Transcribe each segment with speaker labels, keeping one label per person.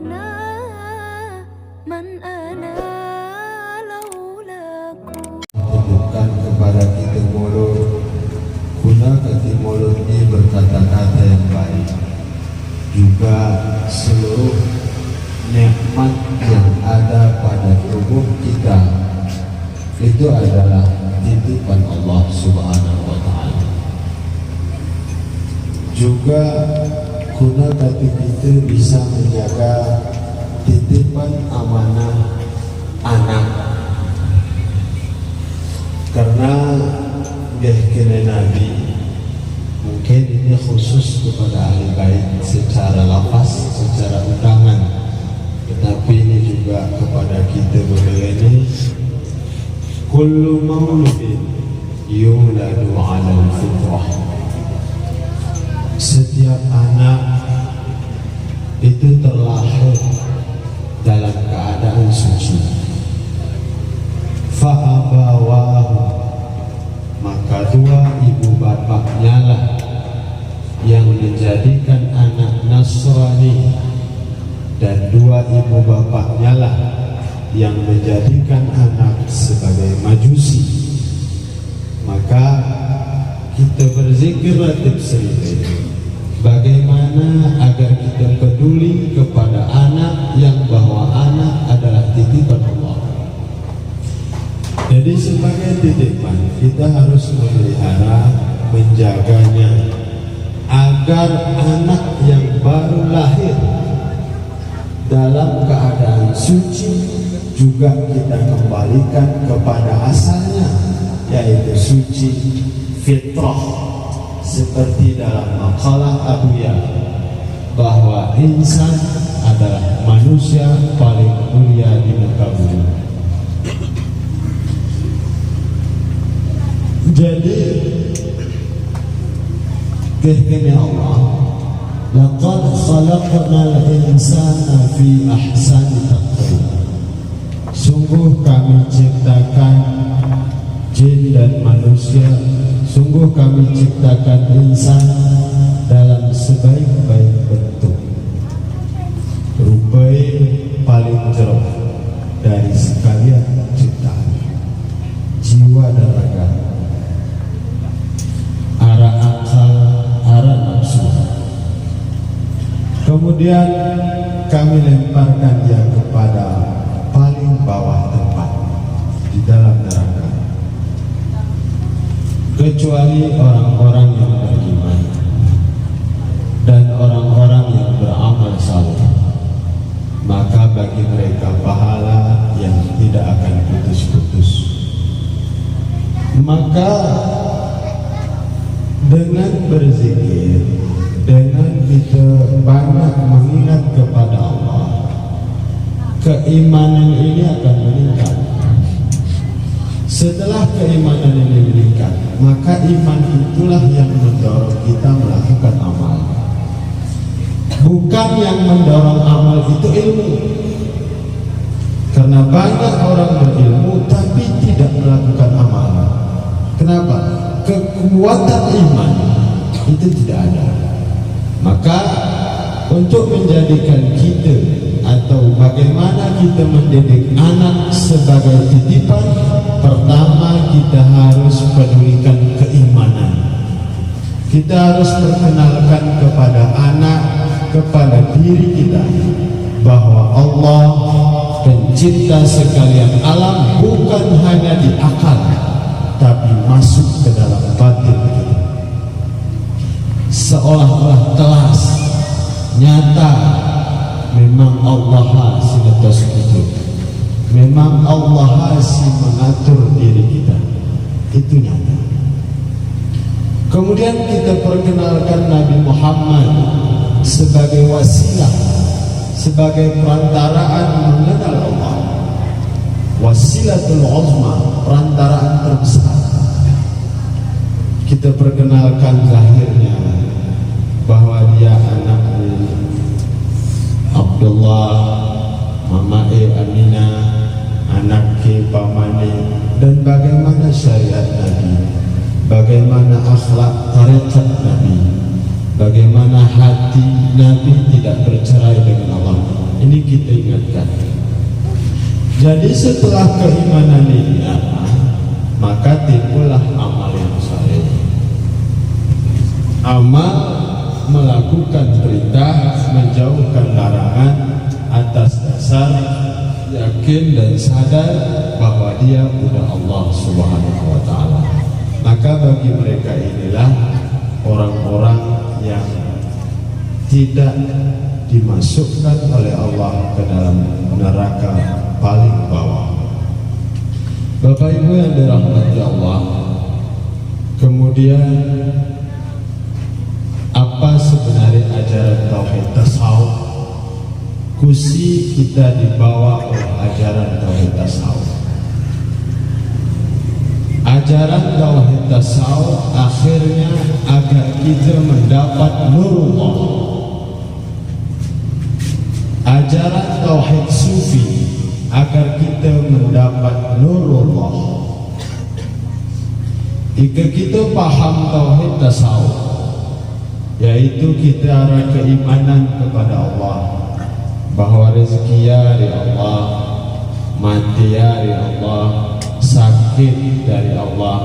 Speaker 1: أنا من أنا لولاكم.
Speaker 2: Tunjukkan kepada kita mulut, gunakan di mulut ini berkata-kata yang baik. Juga seluruh nikmat yang ada pada tubuh kita itu adalah titipan Allah Subhanahu wa Ta'ala. Juga gunakan kita bisa menjaga titipan amanah anak, karena kena Nabi mungkin ini khusus kepada ahli bait secara lafaz, secara undangan, tetapi ini juga kepada kita berdua ini. Kullu mauludin yuladu 'alal fitrah. Setiap anak itu terlahir dalam keadaan suci. Fa'abawahu, maka dua ibu bapaknya lah yang menjadikan anak Nasrani, dan dua ibu bapaknya lah yang menjadikan anak sebagai Majusi. Maka kita berzikir ratib sendiri bagaimana agar kita peduli kepada anak, yang bahwa anak adalah titipan Allah. Jadi sebagai titipan kita harus memelihara, menjaganya, agar anak yang baru lahir dalam keadaan suci juga kita kembalikan kepada asalnya, yaitu suci fitrah, seperti dalam makalah Abuya bahwa insan adalah manusia paling mulia di muka bumi. Jadi kehkenya Allah, laqad khalaqnal insana fi ahsani taqwim. Sungguh kami ciptakan jin dan manusia, sungguh kami ciptakan insan dalam sebaik-baik bentuk, rupai paling jernih dari sekalian ciptaan, jiwa dan raga, arah akal, arah nafsu. Kemudian kami lemparkan dia kepada paling bawah tempat di dalam neraka, kecuali orang-orang yang beriman dan orang-orang yang beramal saleh, maka bagi mereka pahala yang tidak akan putus-putus. Maka dengan berzikir, dengan kita banyak mengingat kepada Allah, keimanan ini akan meningkat. Setelah keimanan ini meningkat, maka iman itulah yang mendorong kita melakukan amal. Bukan yang mendorong amal itu ilmu, karena banyak orang berilmu tapi tidak melakukan amal. Kenapa? Kekuatan iman itu tidak ada. Maka untuk menjadikan kita, atau bagaimana kita mendidik anak sebagai titipan, pertama kita harus pedulikan keimanan. Kita harus perkenalkan kepada anak, kepada diri kita, bahwa Allah pencipta sekalian alam bukan hanya di akal, tapi masuk ke dalam batin kita. Seolah-olah telas nyata, memang Allah si letos itu, memang Allah si mengatur diri kita, itu nyata. Kemudian kita perkenalkan Nabi Muhammad sebagai wasilah, sebagai perantaraan mengenal Allah, wasilatul uzma, perantaraan terbesar. Kita perkenalkan zahirnya bahwa dia anak Abdullah, Mama Aminah, anak Pamane, dan bagaimana syariat Nabi, bagaimana akhlak tarekat Nabi, bagaimana hati Nabi tidak bercerai dengan Allah. Ini kita ingatkan. Jadi setelah keimanan ini maka timbullah amal yang saleh. Amal melakukan perintah, menjauhkan larangan atas dasar yakin dan sadar bahwa dia budak Allah Subhanahu wa taala. Maka bagi mereka inilah orang-orang yang tidak dimasukkan oleh Allah ke dalam neraka paling bawah. Bapak Ibu yang dirahmati Allah, kemudian apa sebenarnya ajaran tauhid tasawuf? Kusi kita dibawa oleh ajaran tauhid tasawuf. Ajaran tauhid tasawuf akhirnya agar kita mendapat nurullah. Ajaran tauhid sufi agar kita mendapat nurullah. Jika kita paham tauhid tasawuf, yaitu kita arah keimanan kepada Allah, bahwa rezeki dari Allah, mati dari Allah, sakit dari Allah,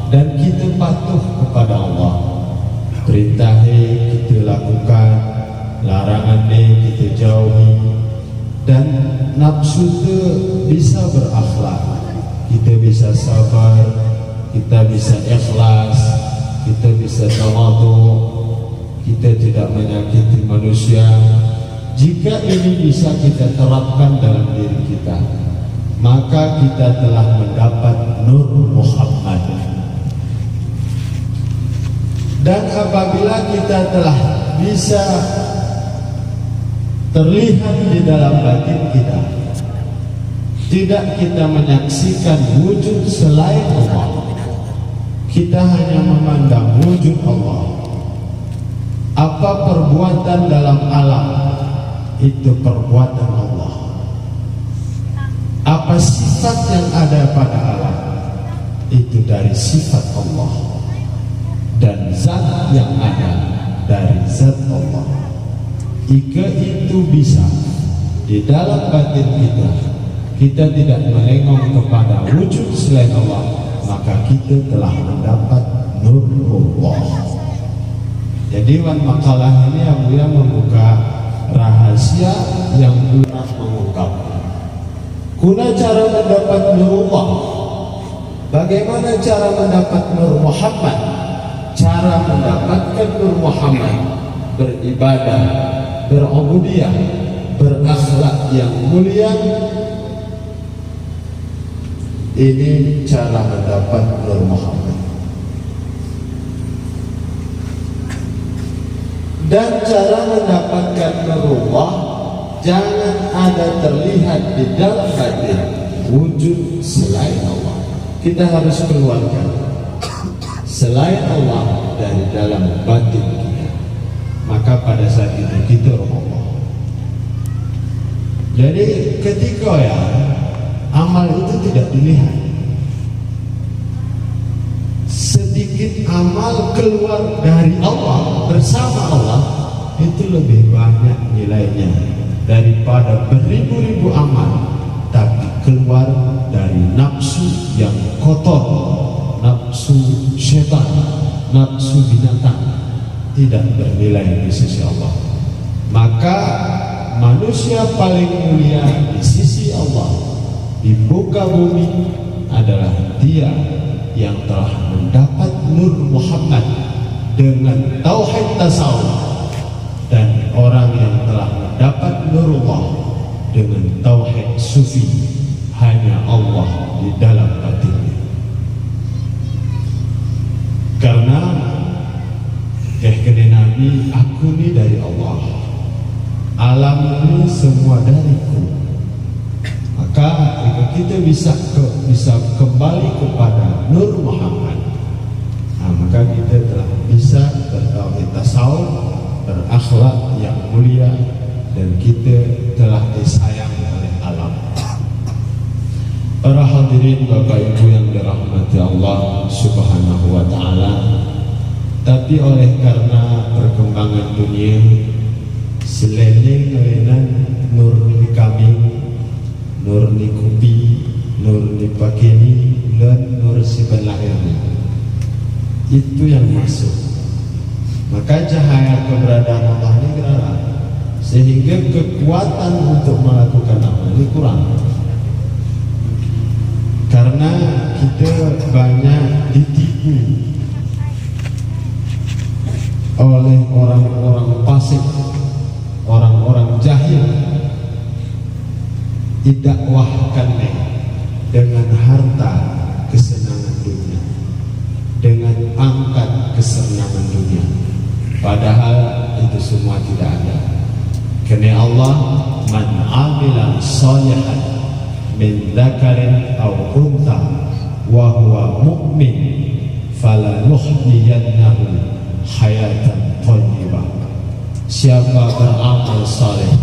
Speaker 2: dan kita patuh kepada Allah. Perintahnya kita lakukan, larangannya kita jauhi, dan nafsu itu bisa berakhlak. Kita bisa sabar, kita bisa ikhlas, kita bisa tawadhu, kita tidak menyakiti manusia. Jika ini bisa kita terapkan dalam diri kita, maka kita telah mendapat Nur Muhammad. Dan apabila kita telah bisa terlihat di dalam batin kita, tidak kita menyaksikan wujud selain Allah, kita hanya memandang wujud Allah. Apa perbuatan dalam alam itu perbuatan Allah. Apa sifat yang ada pada alam itu dari sifat Allah, dan zat yang ada dari zat Allah. Jika itu bisa di dalam batin kita, kita tidak menengok kepada wujud selain Allah, maka kita telah mendapat nurullah. Jadi makalah ini Abuya membuka rahasia yang pernah mengungkap. Kuna cara mendapat nurullah. Bagaimana cara mendapat Nur Muhammad? Cara mendapatkan Nur Muhammad, beribadah, berubudiyah, berakhlak yang mulia. Ini cara mendapat Nur Muhammad. Dan cara mendapatkan nurullah, jangan ada terlihat di dalam batin wujud selain Allah. Kita harus keluarkan selain Allah dari dalam batin kita. Maka pada saat itu kita Allah. Jadi ketika amal itu tidak dilihat, sedikit amal keluar dari Allah bersama Allah itu lebih banyak nilainya daripada beribu-ribu amal tapi keluar dari nafsu yang kotor, nafsu setan, nafsu binatang, tidak bernilai di sisi Allah. Maka manusia paling mulia di sisi Allah di muka bumi adalah dia yang telah mendapat Nur Muhammad dengan tauhid tasawuf, dan orang yang telah mendapat nurullah dengan tauhid sufi, hanya Allah di dalam batinnya. Karena kehkene Nabi, aku ini dari Allah, alam ini semua dariku. Maka jika kita bisa kembali kepada Nur Muhammad, maka kita telah bisa bertauhid tasawuf, berakhlak yang mulia, dan kita telah disayang oleh alam. Para hadirin Bapak Ibu yang dirahmati Allah Subhanahu wa taala, tapi oleh karena perkembangan dunia, selain nur ni kambing, nur ni kupi, nur ni pakeni, dan nur si lahirnya. Itu yang masuk. Maka cahaya keberadaan Allah ini gerara, sehingga kekuatan untuk melakukan amal ini kurang. Karena kita banyak ditipu oleh orang-orang fasik, orang-orang jahil, didakwahkan dengan harta kesenangan dunia, dengan pangkat kesenangan dunia, padahal itu semua tidak ada. Karena Allah, man amila shalihan min dzakarin aw untha wa huwa mu'min falanuhyiyannahu hayatan thayyibah. Siapa beramal saleh,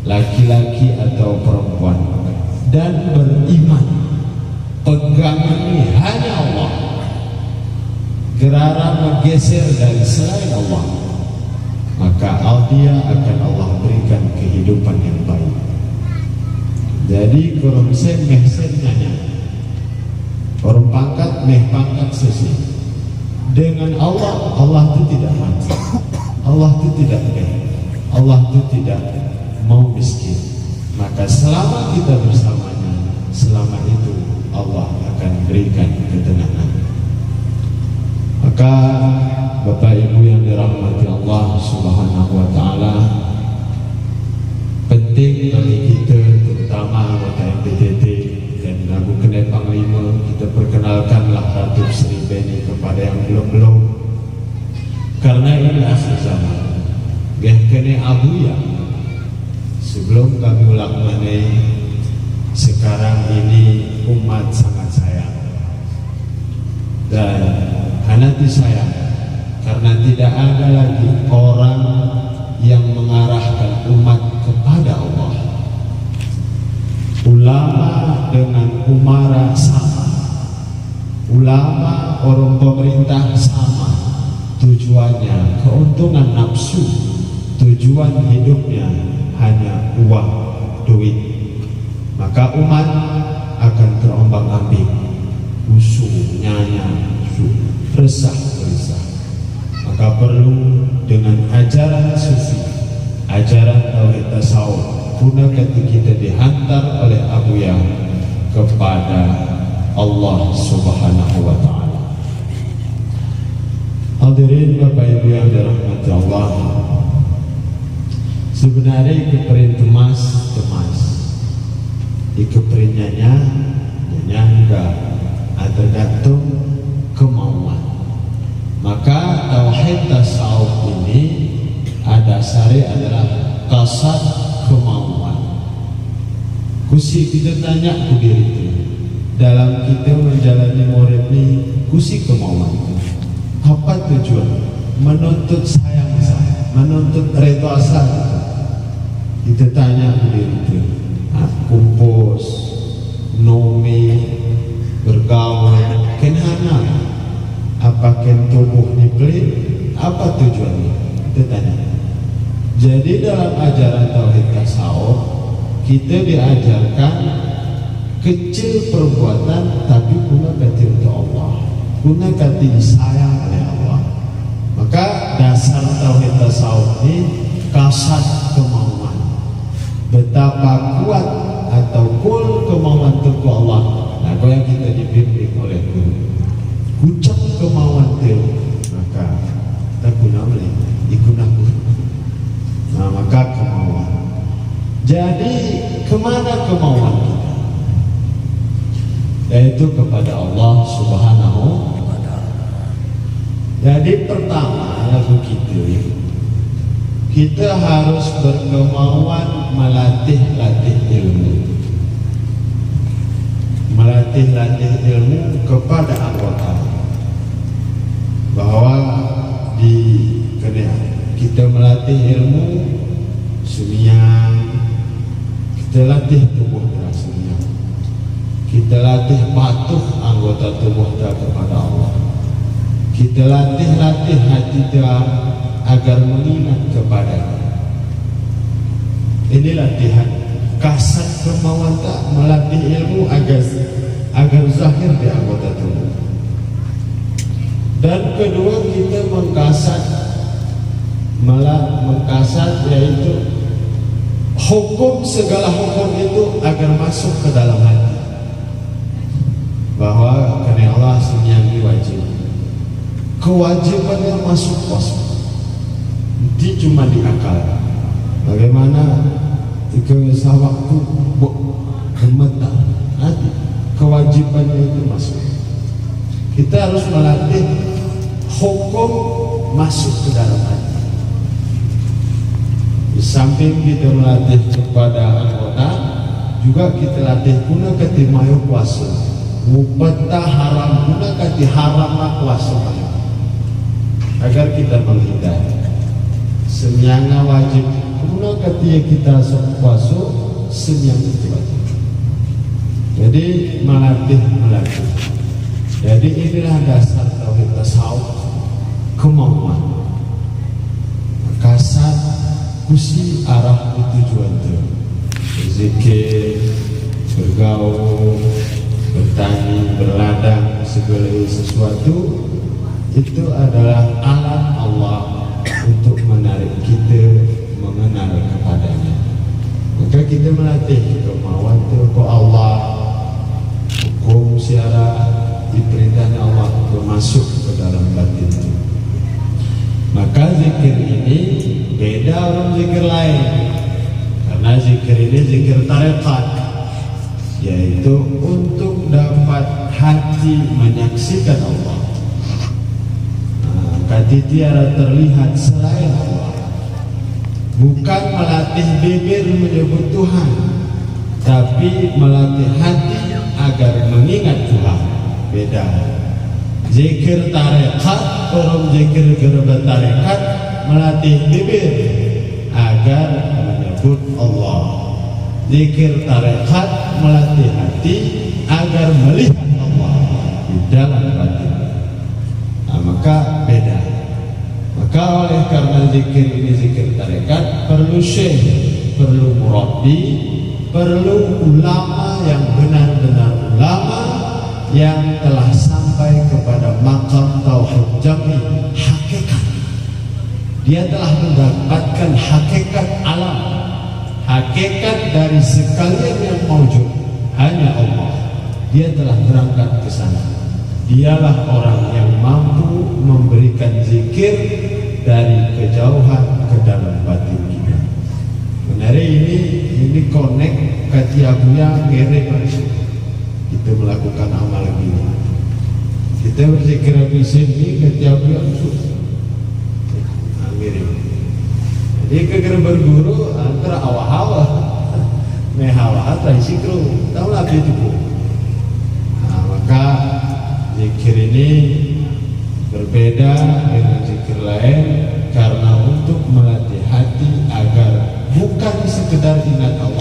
Speaker 2: laki-laki atau perempuan, dan beriman, pegangannya hanya Allah, gerara menggeser dari selain Allah, maka dia akan Allah berikan kehidupan yang baik. Jadi korang meh-senanya, orang pangkat meh pangkat sesi. Dengan Allah, Allah itu tidak mati, Allah itu tidak kaya, Allah itu tidak mau miskin. Maka selama kita bersamanya, selama itu Allah akan berikan ketenangan. Maka Bapak Ibu yang dirahmati Allah Subhanahu wa Ta'ala, penting bagi kita, terutama anggota MPTT dan Lagu Kenai Panglima, kita perkenalkanlah Ratu Sri Beni kepada yang belum-belum, karena ini akhir zaman. Geh kene abuya, sebelum kami ulang mana, sekarang ini umat sangat sayang dan hanati sayang, karena tidak ada lagi orang yang mengarahkan umat kepada Allah. Ulama dengan umara sama, ulama orang pemerintah sama, tujuannya keuntungan nafsu, tujuan hidupnya hanya uang, duit. Maka umat akan terombang-ambing, usuh, nyanya, resah, gelisah. Maka perlu dengan ajaran sufi, ajaran tauhid tasawuf, guna ketika kita dihantar oleh Abuya kepada Allah Subhanahu wa Ta'ala. Hadirin Bapak Ibu yang dirahmati Allah, sebenarnya keperin temas, di keperinnya enggak, tergantung kemauan. Maka tauhid tasawuf ini ada sari adalah kasat kemauan. Kusi kita tanya ke diri itu, dalam kita menjalani murid ini, kusi kemauan itu apa tujuan? Menuntut sayang saya, menuntut redha saya. Kita tanya ke diri itu, kumpus, nomi, bergaul, kenapa? Apa ken tubuh ni pelit? Apa tujuannya? Kita tanya. Jadi dalam ajaran tauhid tasawuf, kita diajarkan kecil perbuatan tapi guna kati untuk Allah, guna kati disayang oleh Allah. Maka dasar tauhid tasawuf ini kasat kemauan. Betapa kuat atau kul kemauan untuk Allah. Nah, kalau yang kita dibimbing oleh guru, ucap kemauan itu, maka tak guna oleh digunakan. Nah, maka kemauan. Jadi kemana kemauan kita? Yaitu kepada Allah Subhanahu wa Ta'ala. Jadi pertama lagu kita harus berkemauan melatih ilmu, melatih ilmu kepada anggota, bahwa di kita melatih ilmu sumiang, kita latih tubuh kita sumiang, kita latih patuh anggota tubuh kita kepada Allah, kita latih hati kita agar mengingat kepada Ini latihan kasat kemauan tak melatih ilmu agar zahir di anggota tubuh. Dan kedua, kita mengkasat yaitu hukum, segala hukum itu agar masuk ke dalam hati, bahwa karena Allah senyangi wajib, kewajibannya masuk puasa. Itu cuma di akal. Bagaimana jika sawakku gemetar hati, kewajibannya itu masuk. Kita harus melatih hukum masuk ke dalam hati. Di samping kita melatih kepada anggota, juga kita latih guna ketimayu puasa. Mupeta haram guna kati haram puasa, agar kita menghindari. Senyanga wajib guna kati kita puasa, senyang itu wajib. Jadi melatih. Jadi inilah dasar tauhid tasawuf, kemauan. Kasat kusi arah tujuan itu. Berzikir, bergaul, bertani, berladang, segala sesuatu itu adalah alat Allah untuk menarik kita mengenal kepadanya. Maka kita melatih kemauan itu ke Allah, hukum syara diperintahnya Allah untuk masuk ke dalam batin itu. Maka zikir ini beda orang zikir lain, karena zikir ini zikir tarekat, yaitu untuk dapat hati menyaksikan Allah. Kati tiada terlihat selain Allah. Bukan melatih bibir menyebut Tuhan, tapi melatih hati agar mengingat Tuhan. Beda. Zikir tarekat, orang zikir gerba tarekat melatih bibir agar menyebut Allah. Zikir tarekat melatih hati agar melihat Allah di dalam batin. Nah, maka beda. Maka oleh karena zikir ini zikir tarekat, perlu syekh, perlu murabbi, perlu ulama yang benar-benar ulama yang telah sampai kepada maqam tauhid jami, hakikat. Dia telah mendapatkan hakikat alam, hakikat dari sekalian yang mawjud hanya Allah. Dia telah berangkat ke sana. Dialah orang yang mampu memberikan zikir dari kejauhan ke dalam batin kita. Benar ini connect ketiabuya ngere manusia. Kita melakukan amal ini. Kita berzikir habis ini ketiabuya susah. Mirip. Jadi kegera berguru antara hawa-hawa, mehawa atau sikru, tahu lah itu. Nah, maka zikir ini berbeda dengan zikir lain karena untuk melatih hati agar bukan sekedar ingat Allah.